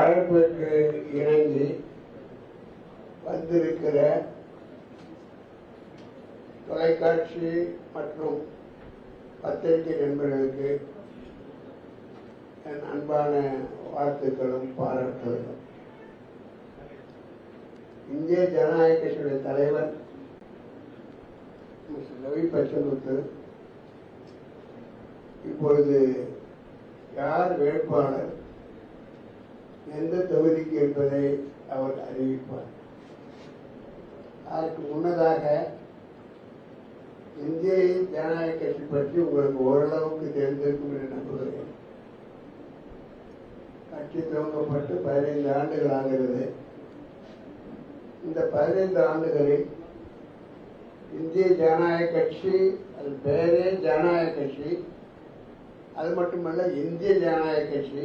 அழைப்புக்கு இணங்கி வந்திருக்கிற தொலைக்காட்சி மற்றும் பத்திரிகை நண்பர்களுக்கு என் அன்பான வாழ்த்துக்களும் பாராட்டுகளும். இந்திய ஜனநாயக கட்சியுடைய தலைவர் ரவி பச்சமுத்து இப்பொழுது யார் வேட்பாளர், எந்த தொகுதிக்கு என்பதை அவர் அறிவிப்பார். அதற்கு முன்னதாக இந்திய ஜனநாயக கட்சி பற்றி உங்களுக்கு ஓரளவுக்கு தெரிந்திருக்கும் என்று நம்புகிறேன். கட்சி துவங்கப்பட்டு 15 ஆண்டுகள் ஆகிறது. இந்த 15 ஆண்டுகளில் இந்திய ஜனநாயக கட்சி, அது பெயரே ஜனநாயக கட்சி, அது மட்டுமல்ல இந்திய ஜனநாயக கட்சி,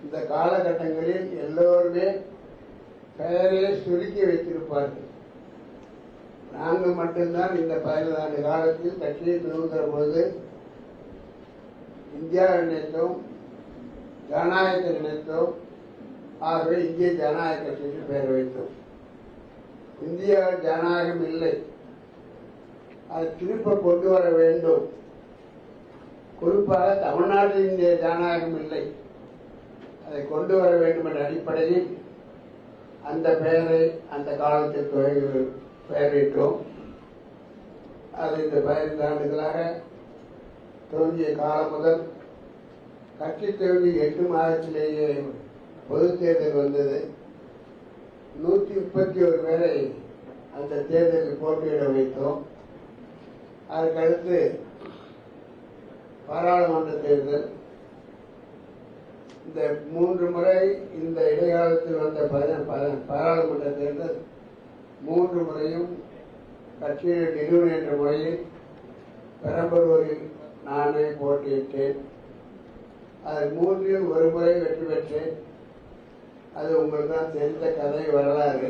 இந்த காலகட்டங்களில் எல்லோருமே பெயரை சுருக்கி வைத்திருப்பார்கள். நாங்கள் மட்டும்தான் இந்த 15 ஆண்டு காலத்தில் கட்சியை துவங்குகிற பொழுது இந்தியா நினைத்தோம், ஜனநாயகத்தை நினைத்தோம். ஆகவே இந்திய ஜனநாயக கட்சிக்கு பெயர் வைத்தோம். இந்தியா ஜனநாயகம் இல்லை, அதை திருப்ப கொண்டு வர வேண்டும். குறிப்பாக தமிழ்நாட்டில் இந்திய ஜனநாயகம் இல்லை, அதை கொண்டு வர வேண்டும் என்ற அடிப்படையில் அந்த பெயரை அந்த காலத்தில் பெயரிட்டோம். அது இந்த 15 ஆண்டுகளாக துவங்கிய காலம் முதல் கட்சி துவங்கி 8 மாதத்திலேயே பொதுத் தேர்தல் வந்தது. 131 பேரை அந்த தேர்தலில் போட்டியிட வைத்தோம். அதற்கடுத்து பாராளுமன்ற தேர்தல், இந்த 3 முறை இந்த இடைக்காலத்தில் வந்த பாராளுமன்ற தேர்தல் 3 முறையும் கட்சியின் நிறுவனம் என்ற முறையில் பெரம்பலூரில் நானே போட்டியிட்டேன். அதில் 3ல் ஒரு முறை வெற்றி பெற்றேன். அது உங்களுக்கு தான் தெரிந்த கதை, வரலாறு.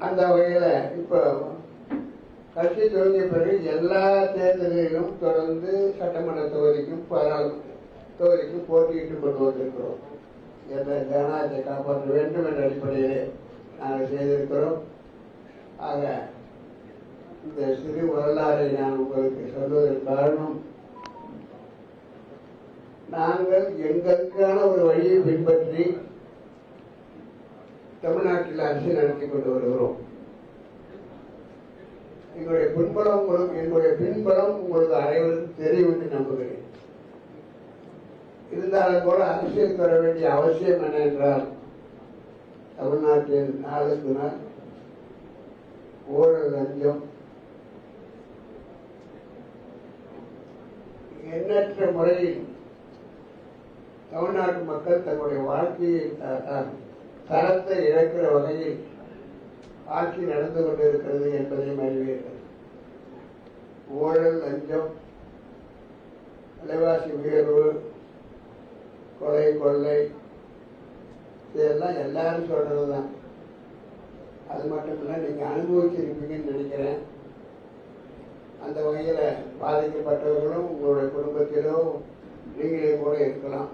அந்த வகையில் இப்போ கட்சி துவங்கிய பிறகு எல்லா தேர்தலிலும் தொடர்ந்து சட்டமன்ற தொகுதிக்கும் பாராளுமன்ற தொகுதிக்கும் போட்டியிட்டுக் கொண்டு வந்திருக்கிறோம். என்ற ஜனநாயகத்தை காப்பாற்ற வேண்டும் என்ற அடிப்படையிலே நாங்கள் செய்திருக்கிறோம். ஆக இந்த சிறு வரலாறை நான் உங்களுக்கு சொல்வதற்கு காரணம், நாங்கள் எங்களுக்கான ஒரு வழியை பின்பற்றி தமிழ்நாட்டில் அரசியல் நடத்தி கொண்டு வருகிறோம். எங்களுடைய பின்பலம் உங்களுக்கு அனைவருக்கும் தெரியும் என்று நம்புகிறேன். இருந்தாலும் கூட அரசியலுக்கு வர வேண்டிய அவசியம் என்ன என்றால், தமிழ்நாட்டில் நாளுக்கு நாள் ஊழல், லஞ்சம், எண்ணற்ற முறையில் தமிழ்நாட்டு மக்கள் தங்களுடைய வாழ்க்கையை தரத்தை இழக்கிற வகையில் ஆட்சி நடந்து கொண்டிருக்கிறது என்பதையும் அறிவீர்கள். ஊழல், லஞ்சம், விலைவாசி உயர்வு, கொலை, கொள்ளை, இதெல்லாம் எல்லாரும் சொல்றதுதான். அது மட்டும் இல்லை, நீங்க அனுபவிச்சிருப்பீங்கன்னு நினைக்கிறேன். அந்த வகையில் பாதிக்கப்பட்டவர்களும் உங்களுடைய குடும்பத்திலோ நீங்களே கூட இருக்கலாம்.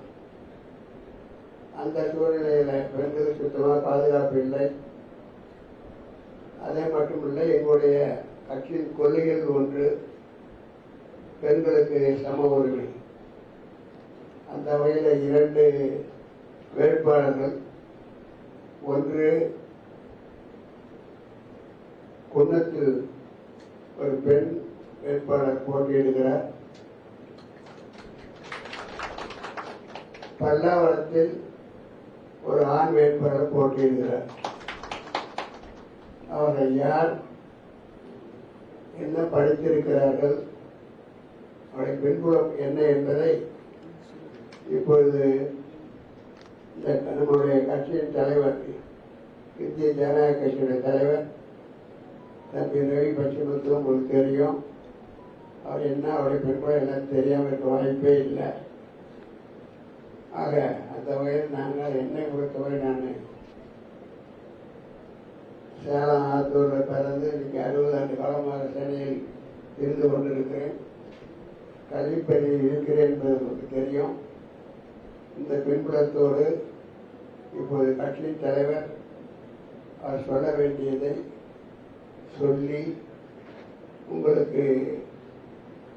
அந்த சூழ்நிலையில பெண்களுக்கு சுத்தமாக பாதுகாப்பு இல்லை. அதே மட்டுமில்லை, எங்களுடைய கட்சியின் கொள்கைகள் ஒன்று, பெண்களுக்கு சம உரிமை. அந்த வகையில் 2 வேட்பாளர்கள், ஒன்று குன்னத்தில் ஒரு பெண் வேட்பாளர் போட்டியிடுகிறார், பல்லாவரத்தில் ஒரு ஆண் வேட்பாளர் போட்டியிடுகிறார். அவர்கள் யார், என்ன படித்திருக்கிறார்கள், அவருடைய பின்புலம் என்ன என்பதை இப்பொழுது நம்முடைய கட்சியின் தலைவர், இந்திய ஜனநாயக கட்சியுடைய தலைவர் தம்பி ரவி பச்சமுத்து உங்களுக்கு தெரியும். அவர் என்ன, அவருடைய பின்புலம் எல்லாம் தெரியாமல் இருக்க வாய்ப்பே இல்லை. ஆக அந்த வகையில் நாங்கள் என்னை பொறுத்தவரை, நான் சேலம் ஆத்தூரில் பிறந்து இன்னைக்கு 60 ஆண்டு காலமாக சென்னையில் இருந்து கொண்டிருக்கிறேன். கல்விப்பணியில் இருக்கிறேன் என்பது உங்களுக்கு தெரியும். இந்த பின்புலத்தோடு இப்போது கட்சியின் தலைவர் அவர் சொல்ல வேண்டியதை சொல்லி உங்களுக்கு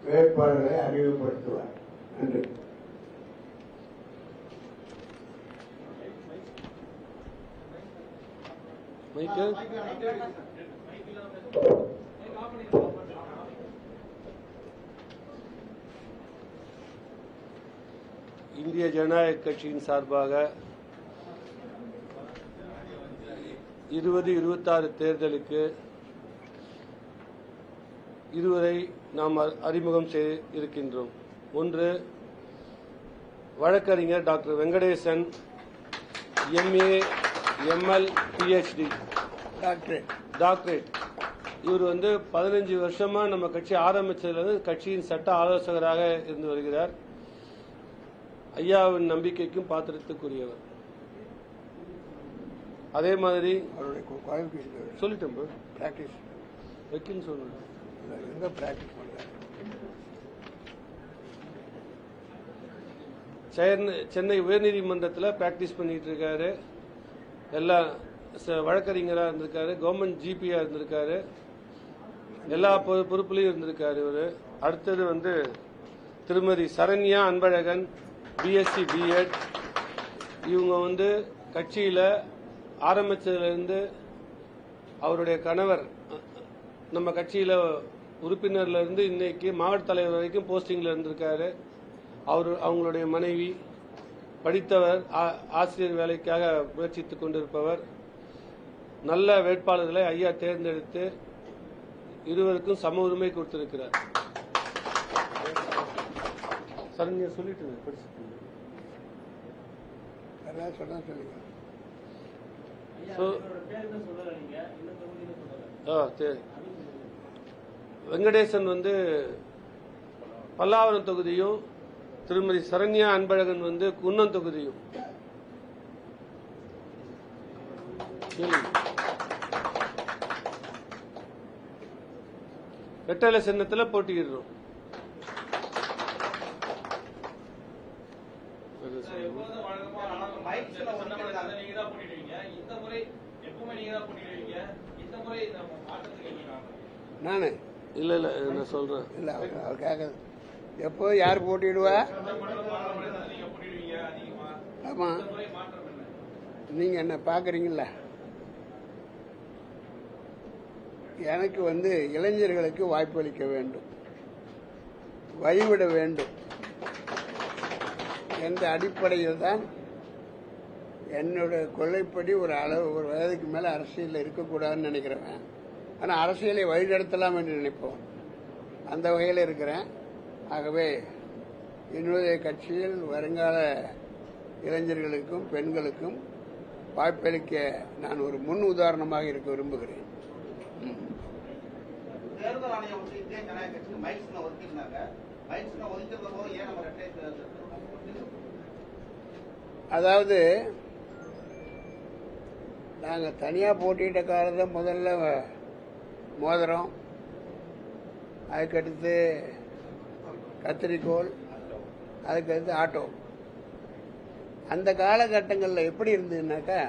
வேட்பாளர்களை அறிமுகப்படுத்துவார். நன்றி. இந்திய ஜனநாயக கட்சியின் சார்பாக 2026 தேர்தலுக்கு இருவரை நாம் அறிமுகம் செய்திருக்கின்றோம். ஒன்று, வழக்கறிஞர் doctor Venkatesan, MA, ML, PhD, doctorate. இவர் 15 வருஷமா நம்ம கட்சி ஆரம்பிச்சதுல கட்சியின் சட்ட ஆலோசகராக இருந்து வருகிறார். ஐயாவின் நம்பிக்கைக்கும் பாத்திரத்துக்குரியவர். அதே மாதிரி சொல்லிட்டேன் பிராக்டிஸ் வைக்கன்னு சொல்லுங்க. சென்னை உயர்நீதிமன்றத்தில் பிராக்டிஸ் பண்ணிட்டு இருக்காரு. எல்லா வழக்கறிஞராக இருந்திருக்காரு, கவர்மெண்ட் GP இருந்திருக்காரு, எல்லா பொறுப்புலையும் இருந்திருக்காரு இவர். அடுத்தது திருமதி சரண்யா அன்பழகன், BSc B.Ed. இவங்க கட்சியில ஆரம்பிச்சதுலேருந்து அவருடைய கணவர் நம்ம கட்சியில உறுப்பினர்ல இருந்து இன்னைக்கு மாவட்ட தலைவர் வரைக்கும் போஸ்டிங்ல இருந்திருக்காரு. அவங்களுடைய மனைவி படித்தவர், ஆசிரியர் வேலைக்காக முயற்சித்துக் கொண்டிருப்பவர். நல்ல வேட்பாளர்களை ஐயா தேர்ந்தெடுத்து இருவருக்கும் சம உரிமை கொடுத்திருக்கிறார். சரண்யா சொல்லிட்டு வெங்கடேசன் பல்லாவரம் தொகுதியும், திருமதி சரண்யா அன்பழகன் குன்னம் தொகுதியும். வெட்டலை சின்னத்தில் போட்டியிடுறோம். நானு இல்ல நான் சொல்றேன். இல்ல அவர் கேட்கறது எப்போ யார் போட்டிடுவா? ஆமா, நீங்க என்ன பாக்குறீங்களா? எனக்கு இளைஞர்களுக்கு வாய்ப்பளிக்க வேண்டும், வழிவிட வேண்டும் என்ற அடிப்படையில் தான் என்னுடைய கொள்கைப்படி ஒரு வயதுக்கு மேல அரசியல் இருக்கக்கூடாதுன்னு நினைக்கிறேன். ஆனா அரசியலை வழிநடத்தலாம் என்று நினைப்போம். அந்த வகையில் இருக்கிறேன். ஆகவே என்னுடைய கட்சியில் வருங்கால இளைஞர்களுக்கும் பெண்களுக்கும் வாய்ப்பளிக்க நான் ஒரு முன் உதாரணமாக இருக்க விரும்புகிறேன். தேர்தல் ஆணையம் இந்திய ஜனநாயக கட்சிக்கு மைக்ஸ் ஒதுக்கிருந்தாங்க. மைக்ஸ் ஒதுக்கிறது போது ஏன் நம்ம அதாவது நாங்க தனியா போட்டியிட்ட காலத்தை முதல்ல மோதிரம், அதுக்கடுத்து கத்திரிக்கோள், அதுக்கடுத்து ஆட்டோ. அந்த காலகட்டங்களில் எப்படி இருந்ததுன்னாக்கா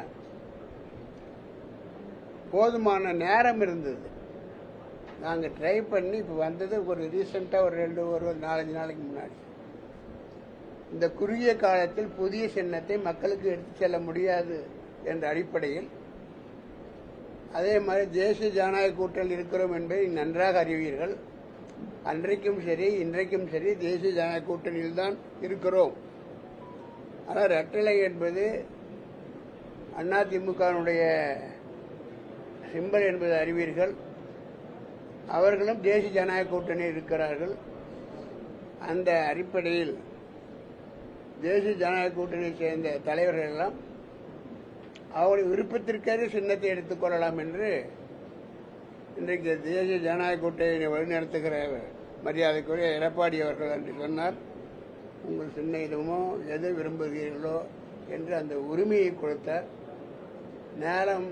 போதுமான நேரம் இருந்தது. நாங்கள் ட்ரை பண்ணி இப்போ வந்தது ஒரு ரீசெண்டாக ஒரு 4-5 நாளைக்கு முன்னாடி. இந்த குறுகிய காலத்தில் புதிய சின்னத்தை மக்களுக்கு எடுத்து செல்ல முடியாது என்ற அடிப்படையில், அதே மாதிரி தேசிய ஜனநாயக கூட்டணியில் இருக்கிறோம் என்பதை நன்றாக அறிவீர்கள். அன்றைக்கும் சரி இன்றைக்கும் சரி தேசிய ஜனநாயக கூட்டணியில் தான் இருக்கிறோம். ஆனால் ரெட்டலை என்பது அதிமுகவுடைய சிம்பல் என்பதை அறிவீர்கள். அவர்களும் தேசிய ஜனநாயக கூட்டணியில் இருக்கிறார்கள். அந்த அடிப்படையில் தேசிய ஜனநாயக கூட்டணியை சேர்ந்த தலைவர்கள் எல்லாம் அவருடைய விருப்பத்திற்கே சின்னத்தை எடுத்துக்கொள்ளலாம் என்று இன்றைக்கு தேசிய ஜனநாயக கூட்டணியை வழிநடத்துகிற மரியாதைக்குரிய எடப்பாடி அவர்கள் என்று சொன்னார். உங்கள் சின்ன இடமோ எதை விரும்புகிறீர்களோ என்று அந்த உரிமையை கொடுத்தார். நேரம்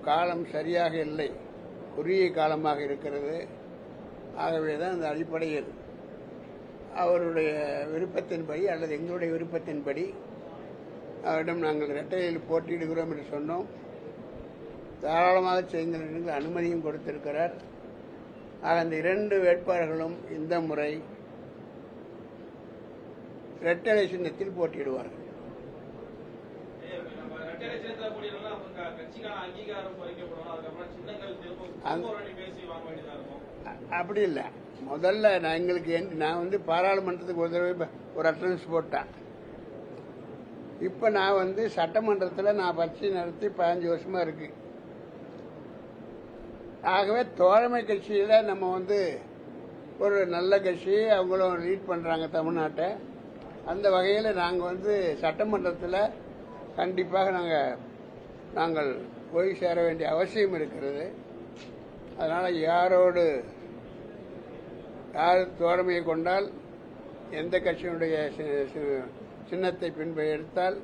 காலம் சரியாக இல்லை, குறுகிய காலமாக இருக்கிறது. ஆகவேதான் அந்த அடிப்படையில் அவருடைய விருப்பத்தின்படி அல்லது எங்களுடைய விருப்பத்தின்படி அவரிடம் நாங்கள் இரட்டையில் போட்டியிடுகிறோம் என்று சொன்னோம். தாராளமாக செய்யுங்கள் என்று அனுமதியும் கொடுத்திருக்கிறார். ஆக அந்த 2 வேட்பாளர்களும் இந்த முறை இரட்டை சின்னத்தில் போட்டியிடுவார்கள். அப்படி இல்லை. முதல்ல நான் பாராளுமன்றத்துக்கு ஒரு தடவை ஒரு அட்டண்டன்ஸ் போட்டேன். இப்ப நான் சட்டமன்றத்தில் நான் பயிற்சி நடத்தி 15 வருஷமா இருக்கு. ஆகவே தோழமை கட்சியில நம்ம ஒரு நல்ல கட்சி, அவங்களும் லீட் பண்றாங்க தமிழ்நாட்டை. அந்த வகையில் நாங்கள் சட்டமன்றத்தில் கண்டிப்பாக நாங்கள் போய் சேர வேண்டிய அவசியம் இருக்கிறது. அதனால யார் தோழமையை கொண்டால், எந்த கட்சியினுடைய சின்னத்தை எடுத்தால்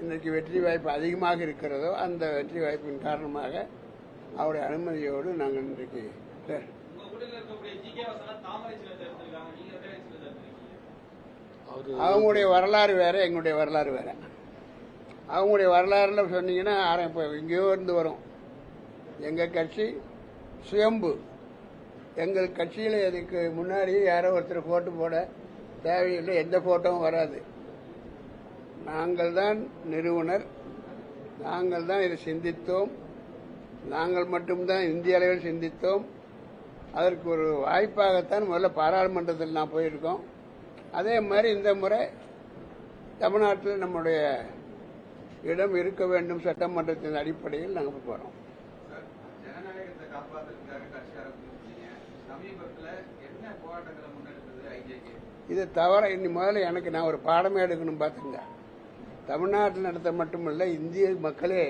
இன்றைக்கு வெற்றி வாய்ப்பு அதிகமாக இருக்கிறதோ அந்த வெற்றி வாய்ப்பின் காரணமாக அவருடைய அனுமதியோடு நாங்கள் இன்றைக்கு அவங்களுடைய வரலாறு வேற, எங்களுடைய வரலாறு வேற. அவங்களுடைய வரலாறுல சொன்னீங்கன்னா இப்போ எங்கேயோ இருந்து வரும். எங்க கட்சி சுயம்பு. எங்கள் கட்சியில் இதுக்கு முன்னாடியே யாரோ ஒருத்தர் போட்டு போட தேவையில்லை, எந்த போட்டோவும் வராது. நாங்கள் தான் நிறுவனர், நாங்கள் தான் இதை சிந்தித்தோம், நாங்கள் மட்டும்தான் இந்திய அளவில் சிந்தித்தோம். அதற்கு ஒரு வாய்ப்பாகத்தான் முதல்ல பாராளுமன்றத்தில் நான் போயிருக்கோம். அதே மாதிரி இந்த முறை தமிழ்நாட்டில் நம்முடைய இடம் இருக்க வேண்டும் சட்டமன்றத்தின் அடிப்படையில் நாங்கள் போறோம். ஜனநாயகத்தை காப்பாற்றுறதுக்காக கட்சி ஆரம்பிச்சிருக்கீங்க. சமீபத்தில் என்ன போராட்டங்களை முன்னெடுத்தது ஐஜேகே? இது தவிர இனி முதல்ல எனக்கு நான் ஒரு பாடமே எடுக்கணும். பார்த்துங்க, தமிழ்நாட்டில் நடத்த மட்டுமல்ல, இந்திய மக்களே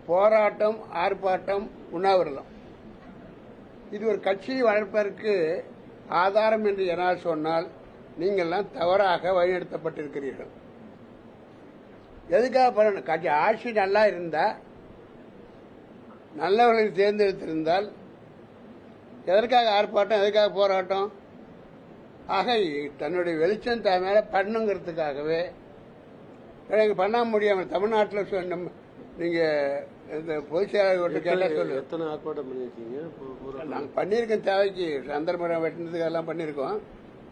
போராட்டம், ஆர்ப்பாட்டம், உண்ணாவிரதம் இது ஒரு கட்சியை வளர்ப்பதற்கு ஆதாரம் என்று என்னால் சொன்னால் நீங்கள்லாம் தவறாக வழிநடத்தப்பட்டிருக்கிறீர்கள். எதுக்காக கட்சி ஆட்சி நல்லா இருந்தா, நல்லவர்களை தேர்ந்தெடுத்திருந்தால் எதற்காக ஆர்ப்பாட்டம், எதற்காக போராட்டம்? ஆக தன்னுடைய வெளிச்சம் தான் மேல பண்ணுங்கிறதுக்காகவே பண்ண முடியாம தமிழ்நாட்டில் சொன்ன நீங்க இந்த பொதுச் செயலாளர் கேட்டா சொல்லு. எத்தனை ஆர்ப்பாட்டம் பண்ணிருக்கீங்க? நாங்கள் பண்ணியிருக்கோம், தேவைக்கு சந்தர்ப்பம் வெட்டினதுக்கு எல்லாம் பண்ணியிருக்கோம்.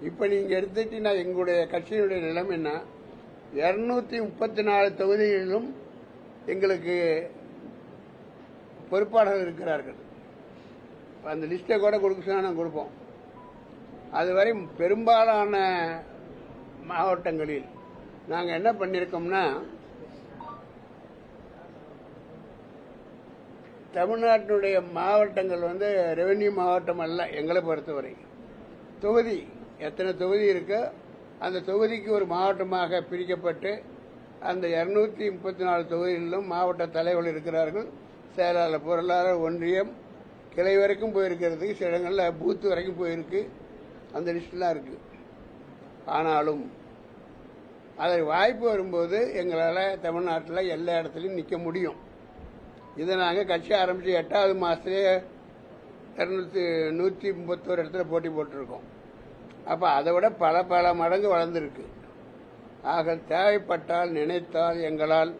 இப்ப நீங்க எடுத்துட்டீங்கன்னா எங்களுடைய கட்சியினுடைய நிலைமை என்ன, 234 தொகுதிகளிலும் எங்களுக்கு பொறுப்பாளர்கள் இருக்கிறார்கள். அந்த லிஸ்டை கூட கொடுக்க சொன்னா நாங்கள் கொடுப்போம். அதுவரை பெரும்பாலான மாவட்டங்களில் நாங்கள் என்ன பண்ணியிருக்கோம்னா, தமிழ்நாட்டினுடைய மாவட்டங்கள் ரெவென்யூ மாவட்டம் அல்ல. எங்களை பொறுத்தவரை தொகுதி, எத்தனை தொகுதி இருக்கு அந்த தொகுதிக்கு ஒரு மாவட்டமாக பிரிக்கப்பட்டு அந்த 234 தொகுதிகளிலும் மாவட்ட தலைவர்கள் இருக்கிறார்கள். செயலாளர், பொருளாளர், ஒன்றியம், கிளை வரைக்கும் போயிருக்கிறது. சில இடங்களில் பூத்து வரைக்கும் போயிருக்கு. அந்த லிஸ்ட்லாம் இருக்கு. ஆனாலும் அதை வாய்ப்பு வரும்போது எங்களால் தமிழ்நாட்டில் எல்லா இடத்துலையும் நிற்க முடியும். இதை நாங்கள் கட்சி ஆரம்பித்து 8வது மாதத்திலே 131 இடத்துல போட்டி போட்டிருக்கோம். அப்போ அதை விட பல மடங்கு வளர்ந்துருக்கு. ஆக தேவைப்பட்டால், நினைத்தால் எங்களால்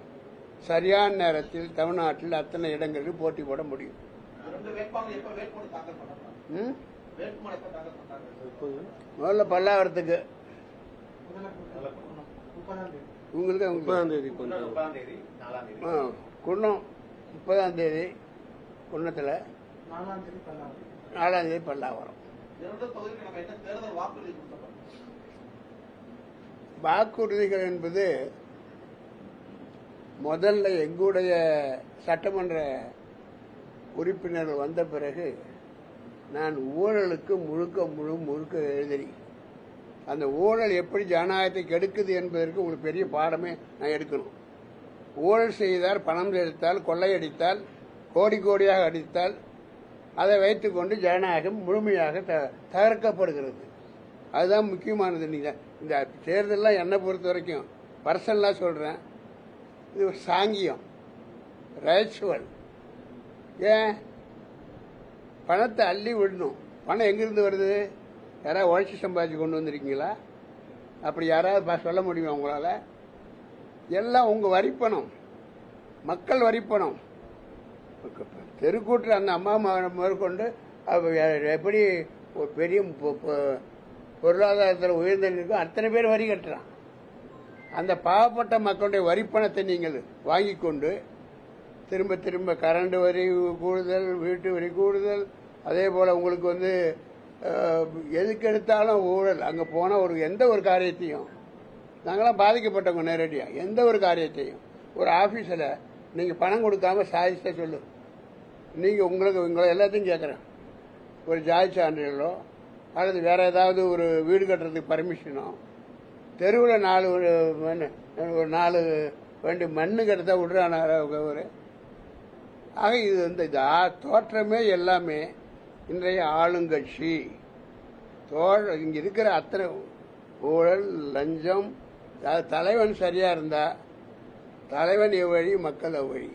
சரியான நேரத்தில் தமிழ்நாட்டில் அத்தனை இடங்களுக்கு போட்டி போட முடியும். முதல்ல பல்லாவரத்துக்கு, உங்களுக்கு 30ஆம் தேதி குன்னம், 30ஆம் தேதி குன்னத்தில், 4ஆம் தேதி பல்லாவரம். வாக்குறுதிகள் என்பது முதல்ல எங்களுடைய சட்டமன்ற உறுப்பினர்கள் வந்த பிறகு நான் ஊழலுக்கு முழுக்க எழுதி, அந்த ஊழல் எப்படி ஜனநாயகத்தை கெடுக்குது என்பதற்கு உங்களுக்கு பெரிய பாடமே நான் எடுக்கணும். ஊழல் செய்தால், பணம் செலுத்தால், கொள்ளையடித்தால், கோடியாக அடித்தால் அதை வைத்துக்கொண்டு ஜனநாயகம் முழுமையாக தகர்க்கப்படுகிறது. அதுதான் முக்கியமானது. நீங்க இந்த தேர்தலாம் என்னை பொறுத்த வரைக்கும் பர்சனலா சொல்றேன், இது ஒரு சாங்கியம், ரைச்சுவல். ஏன் பணத்தை அள்ளி விடணும்? பணம் எங்கிருந்து வருது? யாராவது உழைச்சி சம்பாதிச்சு கொண்டு வந்திருக்கீங்களா? அப்படி யாராவது சொல்ல முடியுமா உங்களால? எல்லாம் உங்க வரிப்பணம், மக்கள் வரிப்பணம். தெருக்கூட்டில் அந்த அம்மா மேற்கொண்டு எப்படி ஒரு பெரிய பொருளாதாரத்தில் உயர்ந்த இருக்கும் அத்தனை பேர் வரி கட்டுறான். அந்த பாவப்பட்ட மக்களுடைய வரிப்பணத்தை நீங்கள் வாங்கி கொண்டு திரும்ப திரும்ப கரண்ட் வரி கூடுதல், வீட்டு வரி கூடுதல், அதே போல உங்களுக்கு எதுக்கு எடுத்தாலும் ஊழல். அங்கே போன எந்த ஒரு காரியத்தையும் நாங்களாம் பாதிக்கப்பட்டவங்க நேரடியாக எந்த ஒரு காரியத்தையும் ஒரு ஆபீஸில் நீங்க பணம் கொடுக்காம சாதிச்ச சொல்லு. நீங்க உங்களை எல்லாத்தையும் கேட்கறேன். ஒரு ஜாதி சான்றிதழோ அல்லது வேற ஏதாவது ஒரு வீடு கட்டுறதுக்கு பர்மிஷனோ, தெருவில் 4 வேண்டி மண்ணு கட்டத்தை விடுறான. ஆக இது தோற்றமே எல்லாமே இன்றைய ஆளுங்கட்சி இங்க இருக்கிற அத்தனை ஊழல், லஞ்சம். தலைவன் சரியா இருந்தா தலைவன் எவ்வழி, மக்கள் எவ்வழி.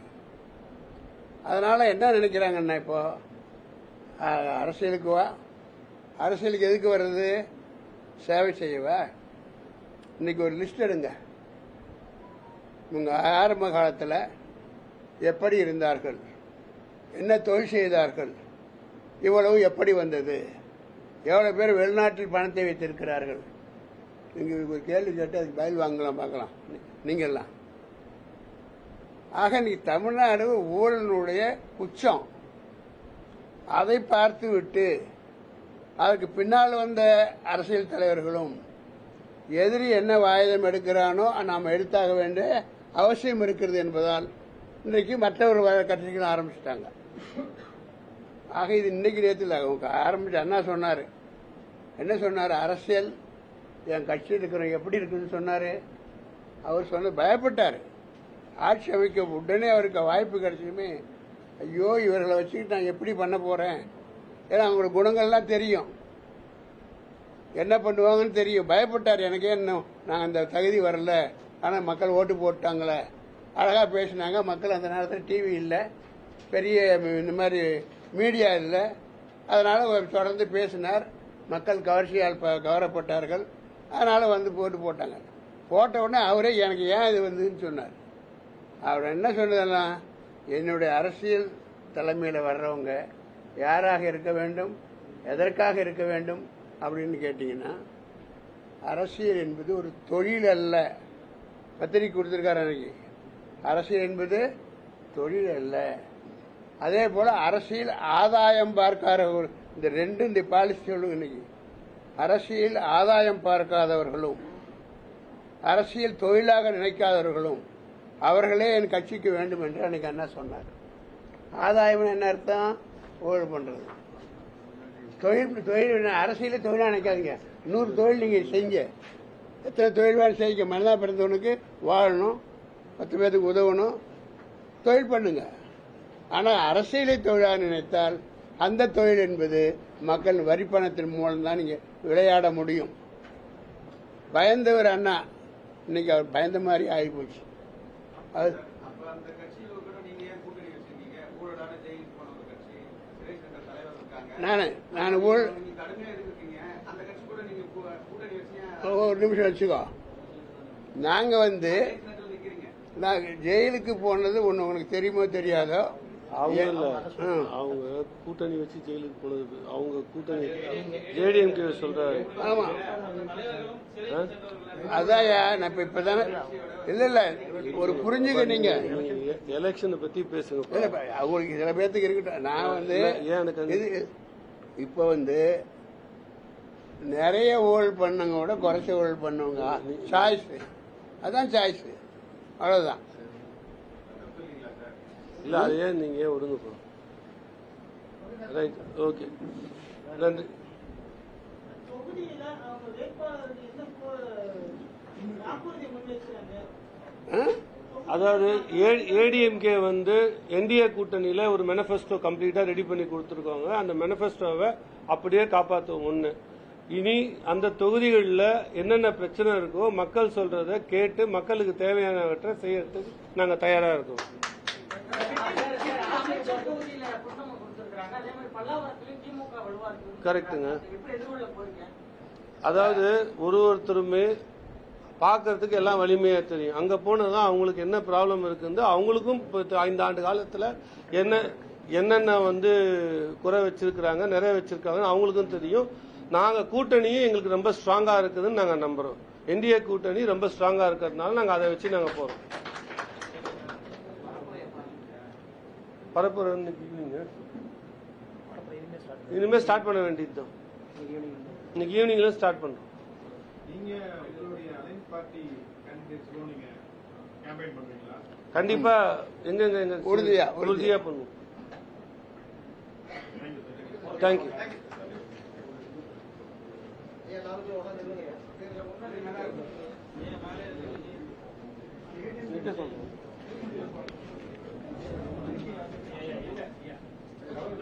அதனால என்ன நினைக்கிறாங்கன்னா, இப்போ அரசியலுக்கு வா, அரசியலுக்கு எதுக்கு வர்றது? சேவை செய்யவா? இன்னைக்கு ஒரு லிஸ்ட் எடுங்க. உங்க ஆரம்ப காலத்தில் எப்படி இருந்தார்கள், என்ன தொழில் செய்தார்கள், இவ்வளவு எப்படி வந்தது, எவ்வளவு பேர் வெளிநாட்டில் பணத்தை வைத்திருக்கிறார்கள். நீங்க ஒரு கேள்வி கேட்டு அதுக்கு பதில் வாங்கலாம், பார்க்கலாம் நீங்கெல்லாம். ஆக நீ தமிழ்நாடு ஊழலுடைய உச்சம், அதை பார்த்து விட்டு அதற்கு பின்னால் வந்த அரசியல் தலைவர்களும் எதிரி என்ன ஆயுதம் எடுக்கிறானோ நாம் எடுத்தாக வேண்டிய அவசியம் இருக்கிறது என்பதால் இன்றைக்கு மற்றவர் கட்சிகள் ஆரம்பிச்சிட்டாங்க. ஆக இது இன்னைக்கு நேரத்தில் ஆரம்பிச்சு அண்ணா சொன்னாரு. என்ன சொன்னாரு? அரசியல் என் கட்சி இருக்கிறவங்க எப்படி இருக்குன்னு சொன்னாரு. அவர் சொன்ன பயப்பட்டாரு. ஆட்சி அமைக்க உடனே அவருக்கு வாய்ப்பு கிடைச்சுமே, ஐயோ இவர்களை வச்சுக்கிட்டு நான் எப்படி பண்ண போறேன், ஏன்னா அவங்களோட குணங்கள்லாம் தெரியும், என்ன பண்ணுவாங்கன்னு தெரியும். பயப்பட்டார். எனக்கே நான் அந்த தகுதி வரல, ஆனா மக்கள் ஓட்டு போட்டாங்களே, அழகா பேசினாங்க. மக்கள் அந்த நேரத்தில் டிவி இல்லை, பெரிய இந்த மாதிரி மீடியா இல்லை, அதனால தொடர்ந்து பேசினார். மக்கள் கவர்ச்சியால் கவரப்பட்டார்கள். அதனால போட்டு போட்டாங்க. போட்ட உடனே அவரே எனக்கு ஏன் இது வந்ததுன்னு சொன்னார். அவர் என்ன சொன்னதெல்லாம், என்னுடைய அரசியல் தலைமையில் வர்றவங்க யாராக இருக்க வேண்டும், எதற்காக இருக்க வேண்டும் அப்படின்னு கேட்டீங்கன்னா, அரசியல் என்பது ஒரு தொழில் அல்ல. பத்திரிக்கை கொடுத்திருக்காரு அன்னைக்கு. அரசியல் என்பது தொழில் அல்ல. அதே போல அரசியல் ஆதாயம் பார்க்காதவர்கள், இந்த பாலிசி சொல்லுங்க இன்னைக்கு. அரசியல் ஆதாயம் பார்க்காதவர்களும் அரசியல் தொழிலாக நினைக்காதவர்களும் அவர்களே என் கட்சிக்கு வேண்டும் என்று அன்னைக்கு அண்ணா சொன்னார். ஆதாயம் என்ன அர்த்தம்? ஊழல் பண்றது. தொழில் அரசியல தொழிலா நினைக்காதீங்க. 100 தொழில் நீங்க செஞ்ச, எத்தனை தொழில் வேலை செய்ய, மனிதா பிறந்தவனுக்கு வாழணும், 10 பேருக்கு உதவணும், தொழில் பண்ணுங்க. ஆனால் அரசியலை தொழிலாக நினைத்தால் அந்த தொழில் என்பது மக்கள் வரிப்பணத்தின் மூலம்தான் நீங்க விளையாட முடியும். பயந்தவர் அண்ணா, இன்னைக்கு அவர் பயந்த மாதிரி ஆகி போச்சு. நான் ஒரு நிமிஷம் வச்சுக்கோ. நாங்க ஜெயிலுக்கு போனது ஒண்ணு உனக்கு தெரியுமோ தெரியாதோ? அவங்க கூட்டணி வச்சு ஜெயிலுக்கு போனது. அவங்க கூட்டணி ஜேடிஎம்கே சொல்றாரு. ஆமா, அதான்யா. நான் இப்பதானே இல்ல ஒரு புரிஞ்சுக்க. நீங்க எலெக்ஷனை பத்தி பேசுங்க. அவங்களுக்கு சில பேர்த்துக்கு இருக்கட்டும். நான் இப்ப நிறைய ஊழல் பண்ணவங்க விட குறைச்ச ஊழல் பண்ணவங்க சாய்ஸ். அதான் சாய்ஸ், அவ்வளவுதான். இல்ல அது ஏன் நீங்க ஏன் ஒடுங்க போறோம்? ரைட், ஓகே, நன்றி. அதாவது ஏடிஎம்கே என்டிஏ கூட்டணியில ஒரு மேனிஃபெஸ்டோ கம்ப்ளீட்டா ரெடி பண்ணி கொடுத்துருக்காங்க. அந்த மேனிஃபெஸ்டோவை அப்படியே காப்பாற்றுவோம். ஒண்ணு, இனி அந்த தொகுதிகளில் என்னென்ன பிரச்சனை இருக்கோ மக்கள் சொல்றத கேட்டு மக்களுக்கு தேவையானவற்றை செய்யறதுக்கு நாங்க தயாரா இருக்கோம். தொகுதியில குற்றமா கொடுத்திருக்காங்க. அதே மாதிரி பல்லாவரத்திலும் திமுக கரெக்டுங்க. அதாவது ஒருத்தருமே பார்க்கறதுக்கு எல்லாம் வலிமையா தெரியும். அங்க போனதான் அவங்களுக்கு என்ன ப்ராப்ளம் இருக்குன்னு அவங்களுக்கும் 5 ஆண்டு காலத்துல என்னென்ன குறை வச்சிருக்கிறாங்க, நிறைய வச்சிருக்காங்க அவங்களுக்கும் தெரியும். நாங்க கூட்டணியும் எங்களுக்கு ரொம்ப ஸ்ட்ராங்கா இருக்குதுன்னு நாங்க நம்புறோம். என்டிஏ கூட்டணி ரொம்ப ஸ்ட்ராங்கா இருக்கிறதுனால நாங்க அதை வச்சு நாங்க போறோம். பரப்புரை இனிமே ஸ்டார்ட் பண்ண வேண்டியதுதான். இன்னைக்கு ஈவினிங்ல ஸ்டார்ட் பண்றோம். கண்டிப்பா எங்க உறுதியா பண்ணுவோம். தேங்க்யூ. சொல்றோம்.